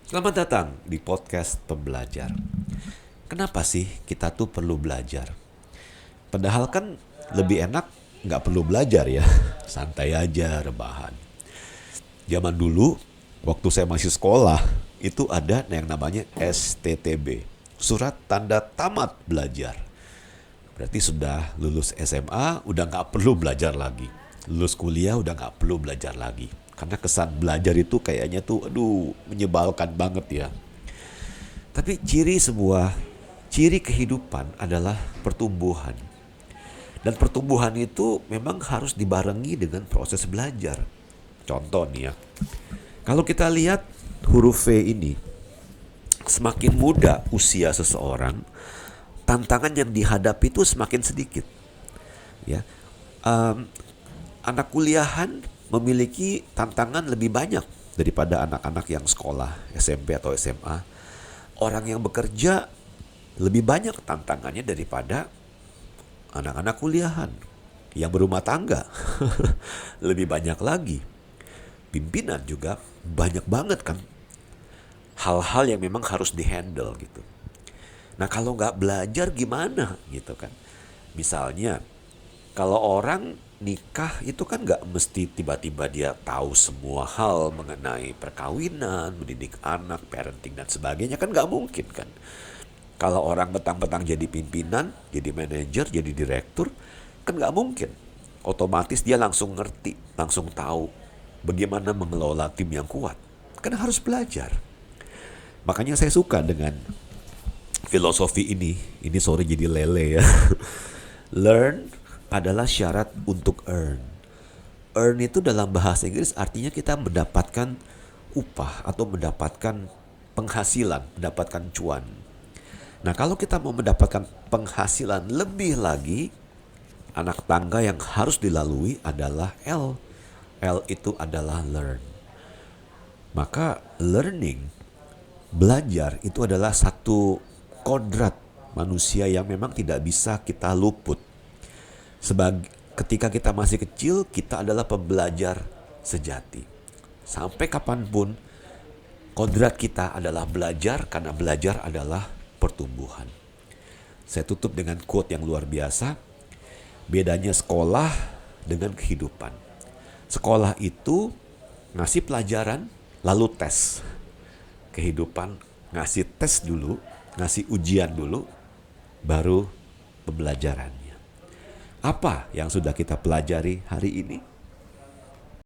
Selamat datang di podcast pembelajar. Kenapa sih kita tuh perlu belajar? Padahal kan lebih enak nggak perlu belajar ya. Santai aja, rebahan. Zaman dulu, waktu saya masih sekolah, itu ada yang namanya STTB. Surat Tanda Tamat Belajar. Berarti sudah lulus SMA, udah nggak perlu belajar lagi. Lulus kuliah, udah nggak perlu belajar lagi. Karena kesan belajar itu kayaknya tuh, aduh, menyebalkan banget ya. Tapi ciri kehidupan adalah pertumbuhan. Dan pertumbuhan itu memang harus dibarengi dengan proses belajar. Contoh nih ya, kalau kita lihat huruf V ini, semakin muda usia seseorang, tantangan yang dihadapi itu semakin sedikit. Ya, Em, anak kuliahan memiliki tantangan lebih banyak daripada anak-anak yang sekolah SMP atau SMA. Orang yang bekerja lebih banyak tantangannya daripada anak-anak kuliahan. Yang berumah tangga lebih banyak lagi. Pimpinan juga banyak banget kan hal-hal yang memang harus dihandle gitu. Nah kalau nggak belajar gimana gitu kan. Misalnya kalau orang nikah itu kan nggak mesti tiba-tiba dia tahu semua hal mengenai perkawinan, mendidik anak, parenting dan sebagainya, kan nggak mungkin kan. Kalau orang betang-betang jadi pimpinan, jadi manajer, jadi direktur, kan nggak mungkin. Otomatis dia langsung ngerti, langsung tahu bagaimana mengelola tim yang kuat. Kan harus belajar. Makanya saya suka dengan filosofi ini. Ini sorry jadi lele ya. Learn adalah syarat untuk earn. Earn itu dalam bahasa Inggris artinya kita mendapatkan upah atau mendapatkan penghasilan, mendapatkan cuan. Nah, kalau kita mau mendapatkan penghasilan lebih lagi, anak tangga yang harus dilalui adalah L. L itu adalah learn. Maka learning, belajar itu adalah satu kodrat manusia yang memang tidak bisa kita luput. Ketika kita masih kecil, kita adalah pembelajar sejati. Sampai kapanpun, kodrat kita adalah belajar karena belajar adalah pertumbuhan. Saya tutup dengan quote yang luar biasa. Bedanya sekolah dengan kehidupan. Sekolah itu ngasih pelajaran, lalu tes. Kehidupan ngasih tes dulu, ngasih ujian dulu, baru pembelajarannya. Apa yang sudah kita pelajari hari ini?